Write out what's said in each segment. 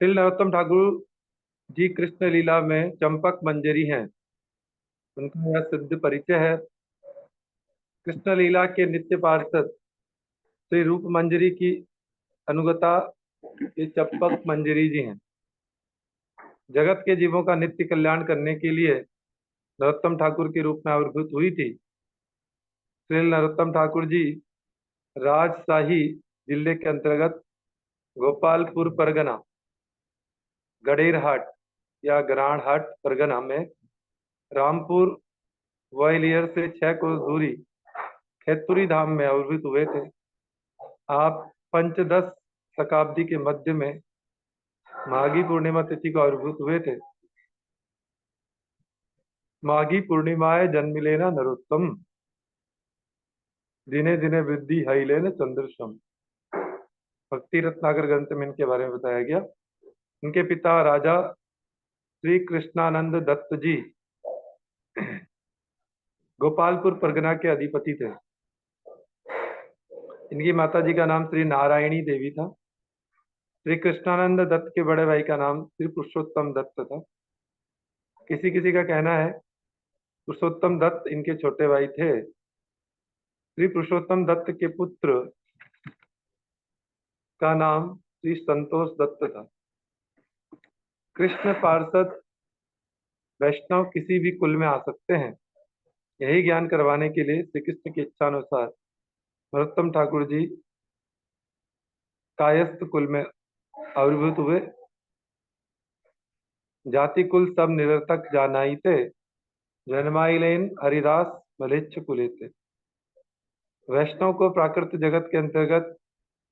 श्री नरोत्तम ठाकुर जी कृष्ण लीला में चंपक मंजरी हैं। उनका यह सिद्ध परिचय है। कृष्ण लीला के नित्य पार्षद श्री रूप मंजरी की अनुगता ये चंपक मंजरी जी हैं। जगत के जीवों का नित्य कल्याण करने के लिए नरोत्तम ठाकुर के रूप में आविर्भूत हुई थी। श्री नरोत्तम ठाकुर जी राजशाही जिले के अंतर्गत गोपालपुर परगना गडेरहाट या गराड़हाट परगना में रामपुर ग्वालियर से 6 कोस दूरी खेतुरी धाम में आविर्भूत हुए थे। आप पंचदश शताब्दी के मध्य में माघी पूर्णिमा तिथि को आविर्भूत हुए थे। माघी पूर्णिमाए जन्मिलेन नरोत्तम दिने दिने वृद्धि हईलेन चंद्रशम। भक्ति रत्नाकर ग्रंथ में इनके बारे में बताया गया। इनके पिता राजा श्री कृष्णानंद दत्त जी गोपालपुर परगना के अधिपति थे। इनकी माता जी का नाम श्री नारायणी देवी था। श्री कृष्णानंद दत्त के बड़े भाई का नाम श्री पुरुषोत्तम दत्त था। किसी किसी का कहना है पुरुषोत्तम दत्त इनके छोटे भाई थे। श्री पुरुषोत्तम दत्त के पुत्र का नाम श्री संतोष दत्त था। कृष्ण पार्षद वैष्णव किसी भी कुल में आ सकते हैं, यही ज्ञान करवाने के लिए श्री कृष्ण की इच्छा अनुसार नरोत्तम ठाकुर जी कायस्थ कुल में आविर्भूत हुए। जाति कुल सब निरर्थक जानाई थे, जन्माइलेन हरिदास मलेच्छ कुले थे। वैष्णव को प्राकृत जगत के अंतर्गत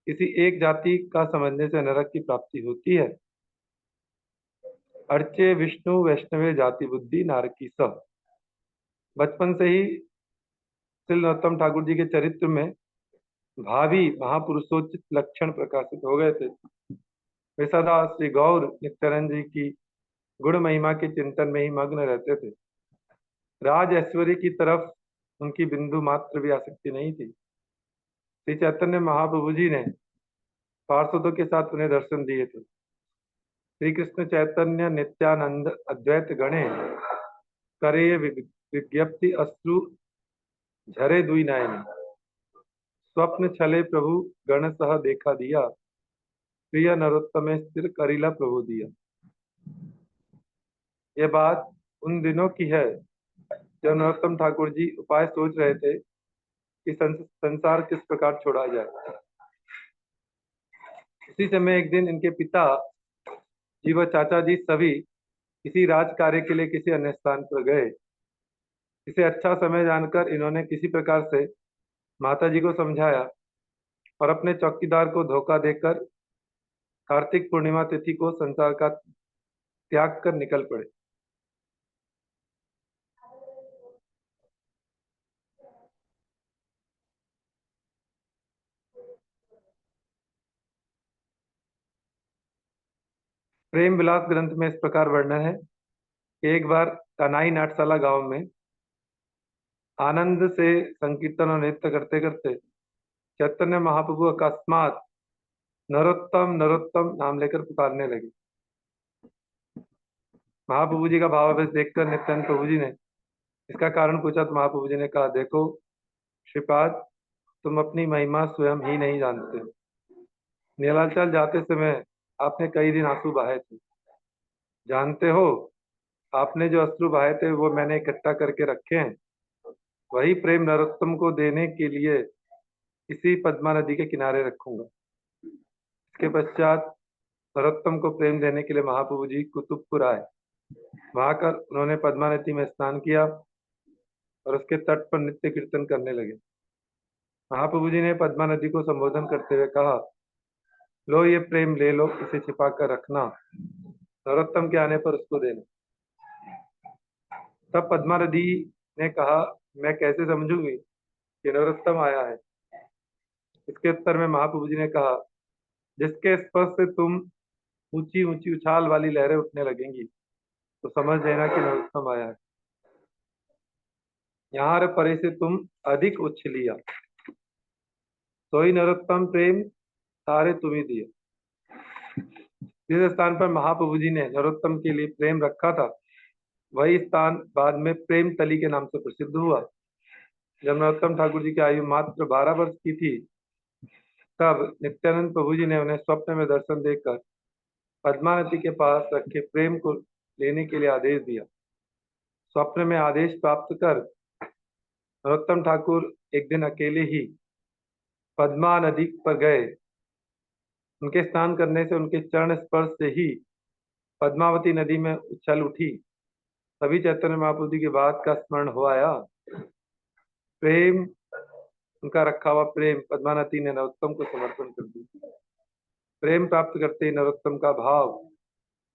किसी एक जाति का समझने से नरक की प्राप्ति होती है। अर्चे विष्णु वैष्णवे जाति बुद्धि नारकी सह। बचपन से ही श्री नरोत्तम ठाकुर जी के चरित्र में भावी महापुरुषोचित लक्षण प्रकाशित हो गए थे। वे सदा श्री गौर नित्यानंद जी की गुण महिमा के चिंतन में ही मग्न रहते थे। राज ऐश्वर्य की तरफ उनकी बिंदु मात्र भी आसक्ति नहीं थी। श्री चैतन्य महाप्रभु जी ने पार्षदों के साथ उन्हें दर्शन दिए थे। श्री कृष्ण चैतन्य नित्यानंद अद्वैत गणे करे विज्ञप्ति अश्रु झरे दुई नयन। स्वप्न छले प्रभु गण सह देखा दिया, प्रिय नरोत्तम स्थिर करीला प्रभु दिया। ये बात उन दिनों की है जब नरोत्तम ठाकुर जी उपाय सोच रहे थे कि संसार किस प्रकार छोड़ा जाए। उसी समय एक दिन इनके पिता जी व चाचा जी सभी किसी राज कार्य के लिए किसी अन्य स्थान पर गए। इसे अच्छा समय जानकर इन्होंने किसी प्रकार से माता जी को समझाया और अपने चौकीदार को धोखा देकर कार्तिक पूर्णिमा तिथि को संसार का त्याग कर निकल पड़े। प्रेम विलास ग्रंथ में इस प्रकार वर्णन है कि एक बार कनाई नाटशाला गांव में आनंद से संकीर्तन और नृत्य करते करते चैतन्य महाप्रभु अकस्मात नरोत्तम नरोत्तम नाम लेकर पुकारने लगे। महाप्रभु जी का भावावेश देखकर नित्यानंद प्रभु जी ने इसका कारण पूछा तो महाप्रभु जी ने कहा, देखो श्रीपाद, तुम अपनी महिमा स्वयं ही नहीं जानते। नीलाचल जाते समय आपने कई दिन आंसू बहाए थे। जानते हो, आपने जो अश्रु बहाए थे वो मैंने इकट्ठा करके रखे हैं। वही प्रेम नरोत्तम को देने के लिए इसी पद्मा नदी के किनारे रखूंगा। इसके पश्चात नरोत्तम को प्रेम देने के लिए महाप्रभु जी कुतुबपुर आए। वहां कर उन्होंने पद्मा नदी में स्नान किया और उसके तट पर नित्य कीर्तन करने लगे। महाप्रभु जी ने पद्मा नदी को संबोधन करते हुए कहा, लो ये प्रेम ले लो, इसे छिपा कर रखना, नरोत्तम के आने पर उसको देना। तब पद्मा नदी ने कहा, मैं कैसे समझूंगी कि नरोत्तम आया है। इसके उत्तर में महाप्रभु जी ने कहा, जिसके स्पर्श से तुम ऊंची ऊंची उछाल वाली लहरें उठने लगेंगी तो समझ लेना कि नरोत्तम आया है। यहाँ परे से तुम अधिक उछलिया, सोई नरोत्तम प्रेम सारे तुम्ही दिए। जिस स्थान पर महाप्रभु जी ने नरोत्तम के लिए प्रेम रखा था, वही स्थान बाद में प्रेम तली के नाम से प्रसिद्ध हुआ। जब नरोत्तम ठाकुर जी की आयु मात्र 12 वर्ष की थी, तब नित्यानंद प्रभु जी ने उन्हें स्वप्न में दर्शन देकर पद्मा नदी के पास रखे प्रेम को लेने के लिए आदेश दिया। स्वप्न में आदेश प्राप्त कर नरोत्तम ठाकुर एक दिन अकेले ही पद्मा नदी पर गए। उनके स्नान करने से, उनके चरण स्पर्श से ही पद्मावती नदी में उछल उठी। तभी चैतन्य महाप्रभु जी की बात का स्मरण हो आया। प्रेम, उनका रखा हुआ प्रेम पद्मावती ने नरोत्तम को समर्पण कर दिया। प्रेम प्राप्त करते ही नरोत्तम का भाव,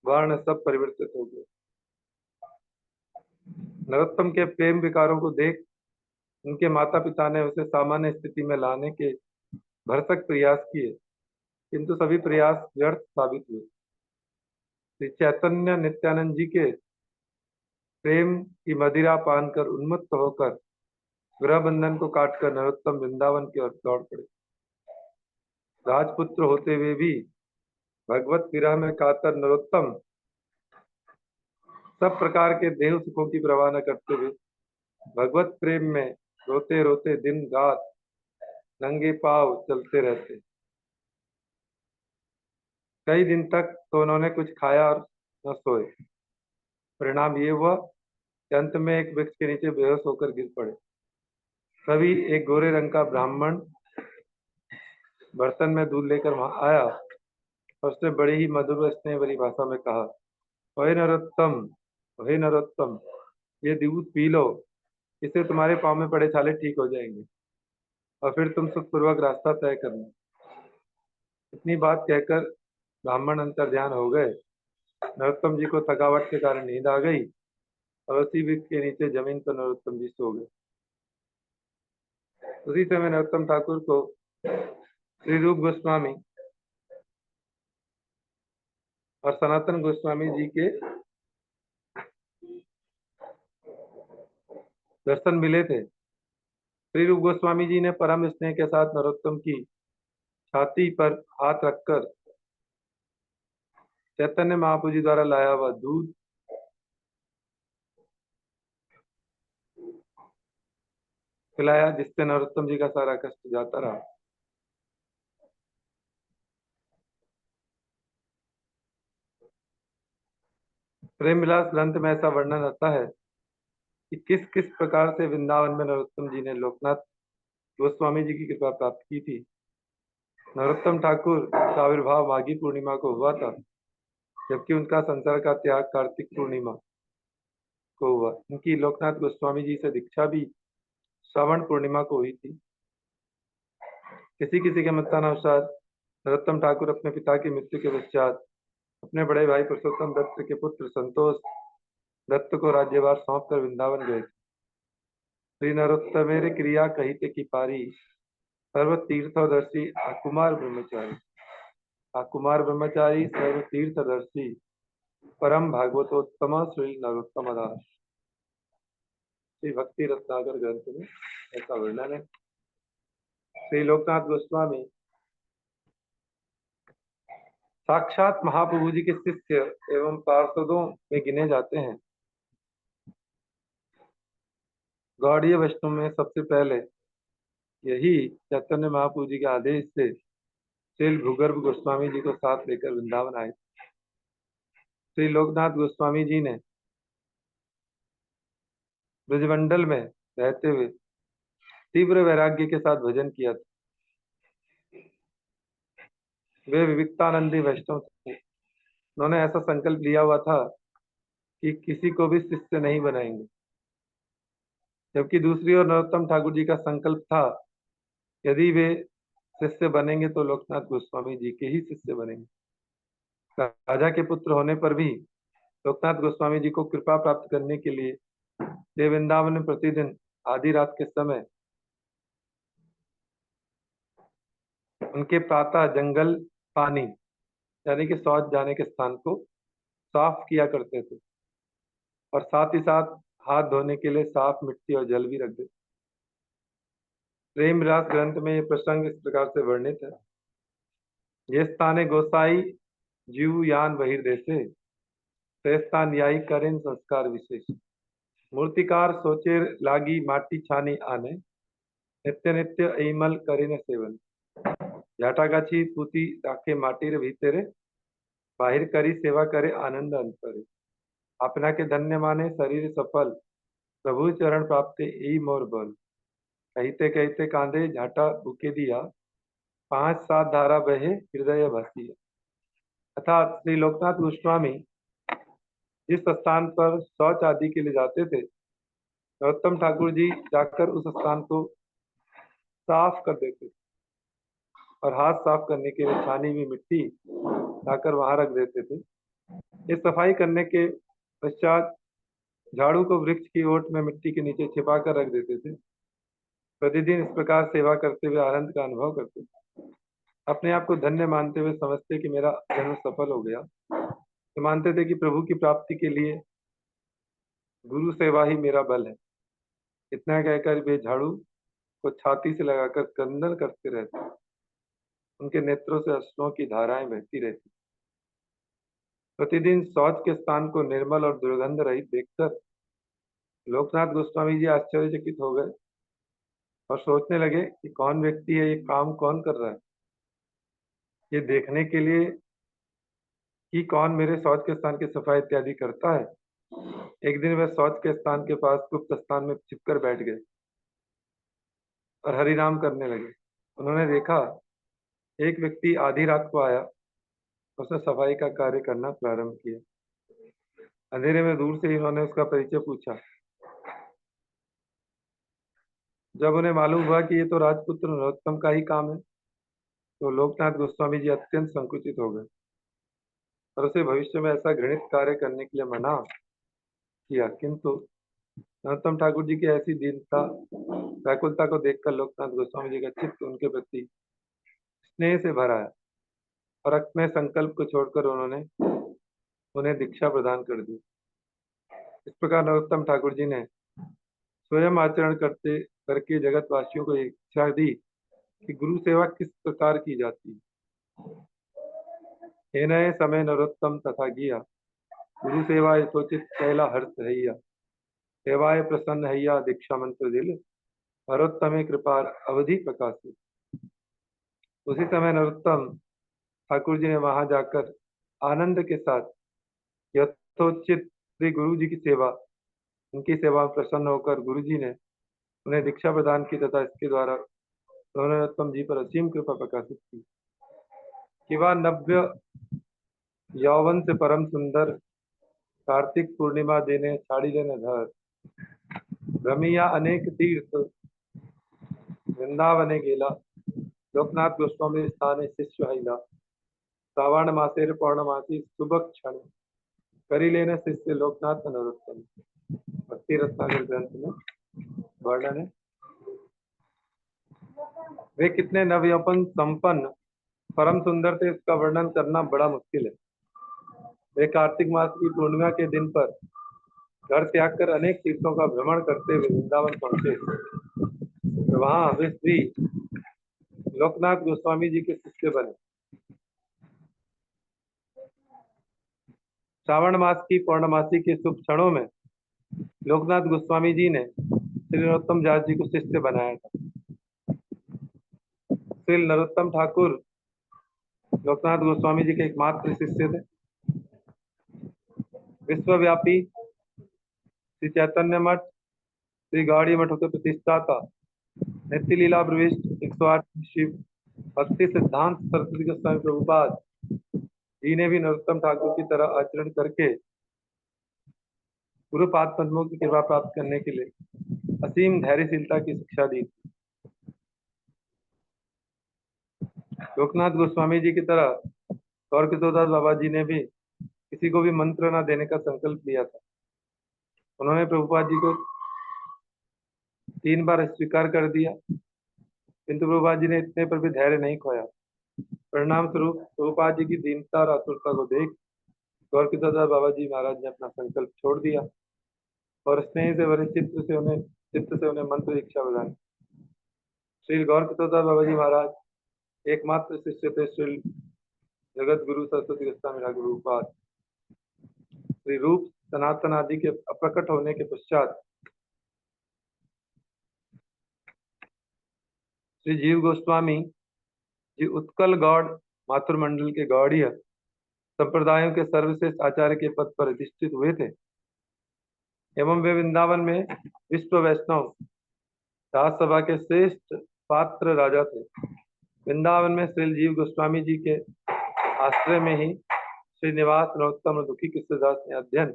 वर्ण सब परिवर्तित हो गए। नरोत्तम के प्रेम विकारों को देख उनके माता पिता ने उसे सामान्य स्थिति में लाने के भरसक प्रयास किए, किंतु सभी प्रयास व्यर्थ साबित हुए। श्री चैतन्य नित्यानंद जी के प्रेम की मदिरा पान कर उन्मत्त होकर गृह बंधन को काटकर नरोत्तम वृंदावन की ओर दौड़ पड़े। राजपुत्र होते हुए भी भगवत विरह में कातर नरोत्तम सब प्रकार के देह सुखों की परवाह न करते हुए भगवत प्रेम में रोते रोते दिन रात नंगे पांव चलते रहते। कई दिन तक तो उन्होंने कुछ खाया और न सोए। परिणाम ये हुआ कि अंत में एक वृक्ष के नीचे बेहोश होकर गिर पड़े। तभी एक गोरे रंग का ब्राह्मण बर्तन में दूध लेकर वहां आया और उसने बड़ी ही मधुर स्नेह भरी भाषा में कहा, ओहे नरोत्तम, ओहे नरोत्तम, ये दूध पी लो, इससे तुम्हारे पाँव में पड़े छाले ठीक हो जाएंगे और फिर तुम सुखपूर्वक रास्ता तय करना। इतनी बात कहकर ब्राह्मण अंतर्ध्यान हो गए। नरोत्तम जी को थकावट के कारण नींद आ गई और उसी वृक्ष के नीचे जमीन पर नरोत्तम जी सो गए। उसी समय नरोत्तम ठाकुर को श्री रूप गोस्वामी और सनातन गोस्वामी जी के दर्शन मिले थे। श्री रूप गोस्वामी जी ने परम स्नेह के साथ नरोत्तम की छाती पर हाथ रखकर चैतन्य महाप्रभु जी द्वारा लाया हुआ दूध पिलाया, जिससे नरोत्तम जी का सारा कष्ट जाता रहा। प्रेम विलास ग्रंथ में ऐसा वर्णन आता है कि किस किस प्रकार से वृंदावन में नरोत्तम जी ने लोकनाथ गोस्वामी जी की कृपा प्राप्त की थी। नरोत्तम ठाकुर का आविर्भाव माघी पूर्णिमा को हुआ था, जबकि उनका संसार का त्याग कार्तिक पूर्णिमा को हुआ। उनकी लोकनाथ गोस्वामी जी से दीक्षा भी श्रावण पूर्णिमा को हुई थी। किसी किसी के मतानुसार नरोत्तम ठाकुर अपने पिता की मृत्यु के पश्चात अपने बड़े भाई पुरुषोत्तम दत्त के पुत्र संतोष दत्त को राज्यभार सौंप कर वृंदावन गए। श्री नरोत्तमेर क्रिया कहिते की पारी, सर्व तीर्थदर्शी आकुमार ब्रह्मचारी। आकुमार ब्रह्मचारी सर्व तीर्थदर्शी परम भागवतोत्तम श्री नरोत्तम दास। श्री भक्ति रत्नाकर ग्रंथ में ऐसा वर्णन है। श्री लोकनाथ गोस्वामी साक्षात महाप्रभु जी के शिष्य एवं पार्षदों में गिने जाते हैं। गौड़ीय वैष्णव में सबसे पहले यही चैतन्य महाप्रभु जी के आदेश से श्री भूगर्भ गोस्वामी जी को साथ लेकर वृंदावन आए। श्री लोकनाथ गोस्वामी जी ने ब्रजमंडल में रहते हुए तीव्र वैराग्य के साथ भजन किया था। वे विविक्तानंदी वैष्णव थे। उन्होंने ऐसा संकल्प लिया हुआ था कि किसी को भी शिष्य नहीं बनाएंगे, जबकि दूसरी ओर नरोत्तम ठाकुर जी का संकल्प था, यदि वे शिष्य बनेंगे तो लोकनाथ गोस्वामी जी के ही शिष्य बनेंगे। राजा के पुत्र होने पर भी लोकनाथ गोस्वामी जी को कृपा प्राप्त करने के लिए वे वृंदावन में प्रतिदिन आधी रात के समय उनके प्रातः जंगल पानी यानी कि शौच जाने के स्थान को साफ किया करते थे और साथ ही साथ हाथ धोने के लिए साफ मिट्टी और जल भी रख देते। प्रेम विलास ग्रंथ में ये प्रसंग इस प्रकार से वर्णित है। ये स्थाने गोसाई जीव यान बहिर्देशे श्रेष्ठा न्यायी करें संस्कार विशेष। मूर्तिकार सोचे लागी माटी छानी आने नित्य नित्य ऐमल करीने सेवन। झाटागाछी पूती राखे माटीर भीतरे बाहिर करी सेवा करे आनंद अंतरे। अपना के धन्य माने शरीर सफल प्रभु चरण प्राप्त यही मोर बल। कहते कहते कांधे झाटा बुके दिया 5-7 धारा बहे हृदय भसिया। अर्थात श्री लोकनाथ गोस्वामी जिस स्थान पर शौच आदि के लिए जाते थे नरोत्तम ठाकुर जी जाकर उस स्थान को साफ कर देते और हाथ साफ करने के लिए छानी हुई मिट्टी लाकर वहां रख देते थे। इस सफाई करने के पश्चात झाड़ू को वृक्ष की ओट में मिट्टी के नीचे छिपा कर रख देते थे। प्रतिदिन इस प्रकार सेवा करते हुए आनंद का अनुभव करते थे। अपने आप को धन्य मानते हुए समझते कि मेरा जन्म सफल हो गया। तो मानते थे कि प्रभु की प्राप्ति के लिए गुरु सेवा ही मेरा बल है। इतना कहकर वे झाड़ू को छाती से लगाकर क्रंदन करते रहते। उनके नेत्रों से अश्रुओं की धाराएं बहती रहती। प्रतिदिन शौच के स्थान को निर्मल और दुर्गंध रहित देखकर लोकनाथ गोस्वामी जी आश्चर्यचकित हो गए और सोचने लगे कि कौन व्यक्ति है, ये काम कौन कर रहा है। ये देखने के लिए कि कौन मेरे शौच के स्थान की सफाई इत्यादि करता है। एक दिन वह शौच के स्थान के पास गुप्त स्थान में छिपकर बैठ गए और हरिनाम करने लगे। उन्होंने देखा एक व्यक्ति आधी रात को आया, उसने सफाई का कार्य करना प्रारंभ किया। अंधेरे में दूर से ही उन्होंने उसका परिचय पूछा। जब उन्हें मालूम हुआ कि ये तो राजपुत्र नरोत्तम का ही काम है तो लोकनाथ गोस्वामी जी अत्यंत संकुचित हो गए और उसे भविष्य में ऐसा घृणित कार्य करने के लिए मना किया। किंतु नरोत्तम ठाकुर जी की ऐसी दीनता व्याकुलता को देखकर लोकनाथ गोस्वामी जी का चित्त उनके प्रति स्नेह से भरा है और अपने संकल्प को छोड़कर उन्होंने उन्हें दीक्षा प्रदान कर दी। इस प्रकार नरोत्तम ठाकुर जी ने स्वयं आचरण करते करके जगतवासियों को इच्छा दी कि गुरु सेवा किस प्रकार की जाती है। हे नए समय नरोत्तम तथा गिया गुरु सेवा यथोचित कैला हर्ष हैया। सेवाए प्रसन्न हैया दीक्षा मंत्र दिल नरोत्तमे कृपा अवधि प्रकाशित। उसी समय नरोत्तम ठाकुर जी ने वहां जाकर आनंद के साथ यथोचित श्री गुरु जी की सेवा उनकी सेवा में प्रसन्न होकर गुरु जी ने उन्हें दीक्षा प्रदान की तथा इसके द्वारा उन्होंने नरोत्तम जी पर असीम कृपा प्रकाशित की कि वह नव्य यौवन से परम सुंदर कार्तिक पूर्णिमा देने छाड़ी लेने धर भ्रमिया अनेक तीर्थ वृंदावने गेला लोकनाथ गोस्वामी स्थाने शिष्य हैला। श्रावण मासेर पौर्णमासी शुभ क्षण करी लेने शिष्य लोकनाथ नरोत्तम। भक्ति रत्नाकर ग्रंथ में वर्णन है। वे कितने नवयौवन संपन्न परम सुंदर थे इसका वर्णन करना बड़ा मुश्किल है। वे कार्तिक मास की पूर्णिमा के दिन पर घर त्याग कर अनेक तीर्थों का भ्रमण करते हुए वृंदावन पहुंचे। वहां वे श्री लोकनाथ गोस्वामी जी के शिष्य बने। श्रावण मास की पौर्णमासी के शुभ क्षणों में लोकनाथ गोस्वामी जी ने श्री नरोत्तम दास जी को शिष्य बनाया था। श्री नरोत्तम ठाकुर लोकनाथ गोस्वामी जी के एकमात्र शिष्य थे। विश्वव्यापी श्री चैतन्य मठ श्री गौड़ी मठ के प्रतिष्ठाता नित्य लीला प्रविष्ट 108 शिव भक्ति सिद्धांत सरस्वती गोस्वामी प्रभुपाद जी ने भी नरोत्तम ठाकुर की तरह आचरण करके गुरुपाद पद्मों की कृपा प्राप्त करने के लिए असीम धैर्यशीलता की शिक्षा दी। लोकनाथ गोस्वामी जी की तरह गौर किशोरदास बाबा जी ने भी किसी को भी मंत्र न देने का संकल्प लिया था। उन्होंने प्रभुपाद जी को 3 बार स्वीकार कर दिया किंतु प्रभुपाद जी ने इतने पर भी धैर्य नहीं खोया। परिणाम स्वरूप प्रभुपाद जी की दीनता और आतुरता को देख गौर किशोरदास बाबा जी महाराज ने अपना संकल्प छोड़ दिया और स्नेह से भरे चित्त से उन्हें मंत्र दीक्षा प्रदान की। श्री गौर किशोरदास बाबा जी महाराज एकमात्र शिष्य थे श्री जगत गुरु सरस्वती गोस्वामी रघुरूपाद। श्री रूप सनातन आदि के अप्रकट होने के पश्चात श्री जीव गोस्वामी जी उत्कल गौड़ मातृमंडल के गौड़ीय संप्रदायों के सर्वश्रेष्ठ आचार्य के पद पर अधिष्ठित हुए थे एवं वे वृंदावन में विश्व वैष्णव दास सभा के श्रेष्ठ पात्र राजा थे। वृंदावन में श्री जीव गोस्वामी जी के आश्रय में ही श्रीनिवास नरोत्तम और दुखी कृष्णदास ने अध्ययन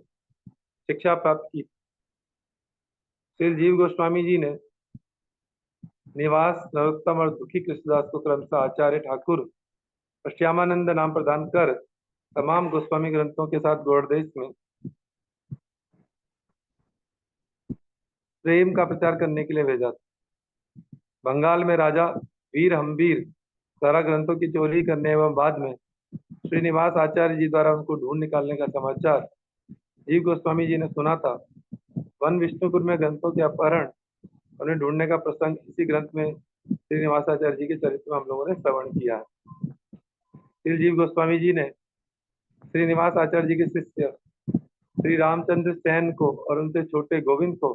शिक्षा प्राप्त की। श्री जीव गोस्वामी जी ने निवास नरोत्तम और दुखी कृष्णदास को क्रमशः आचार्य ठाकुर और श्यामानंद नाम प्रदान कर तमाम गोस्वामी ग्रंथों के साथ गौड़देश में प्रेम का प्रचार करने के लिए भेजा था। बंगाल में राजा वीर हम्बीर सारा ग्रंथों की चोरी करने एवं बाद में श्रीनिवास आचार्य जी द्वारा उनको ढूंढ निकालने का समाचार जीव गोस्वामी जी ने सुना था। वन विष्णुपुर में ग्रंथों के अपहरण उन्हें ढूंढने का प्रसंग इसी ग्रंथ में श्रीनिवास आचार्य जी के चरित्र में हम लोगों ने श्रवण किया है। श्री जीव गोस्वामी जी ने श्रीनिवास आचार्य जी के शिष्य श्री रामचंद्र सेन को और उनसे छोटे गोविंद को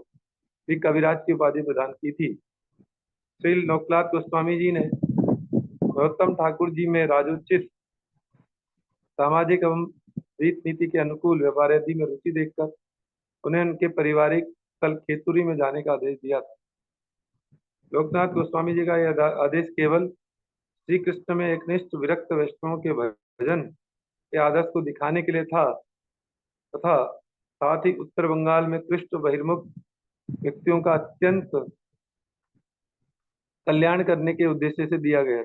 भी कविराज की उपाधि प्रदान की थी। श्री लोकनाथ गोस्वामी जी ने नरोत्तम ठाकुर जी में राजोचित सामाजिक एवं रीत नीति के अनुकूल व्यापार आदि में रुचि देखकर उन्हें उनके पारिवारिक स्थल खेतुरी में जाने का आदेश दिया था। लोकनाथ गोस्वामी जी का यह आदेश केवल श्री कृष्ण में एकनिष्ठ विरक्त वैष्णवों के भजन के आदर्श को दिखाने के लिए था तथा साथ ही उत्तर बंगाल में कृष्ण बहिर्मुख व्यक्तियों का अत्यंत कल्याण करने के उद्देश्य से दिया गया।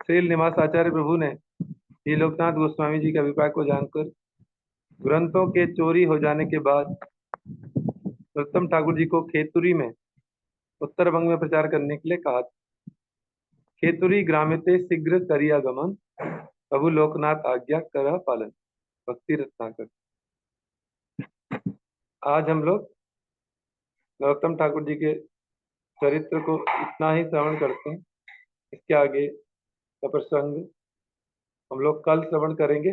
श्री निवास आचार्य प्रभु ने श्री लोकनाथ गोस्वामी जी के अभिप्राय को जानकर ग्रंथों के चोरी हो जाने के बाद नरोत्तम ठाकुर जी को खेतुरी में उत्तर बंग में प्रचार करने के लिए कहा। खेतुरी ग्रामेते शीघ्र करिया गमन प्रभु लोकनाथ आज्ञा कर पालन भक्ति रत्नाकर। आज हम लोग नरोत्तम ठाकुर जी के चरित्र को इतना ही श्रवण करते हैं। इसके आगे का प्रसंग हम लोग कल श्रवण करेंगे।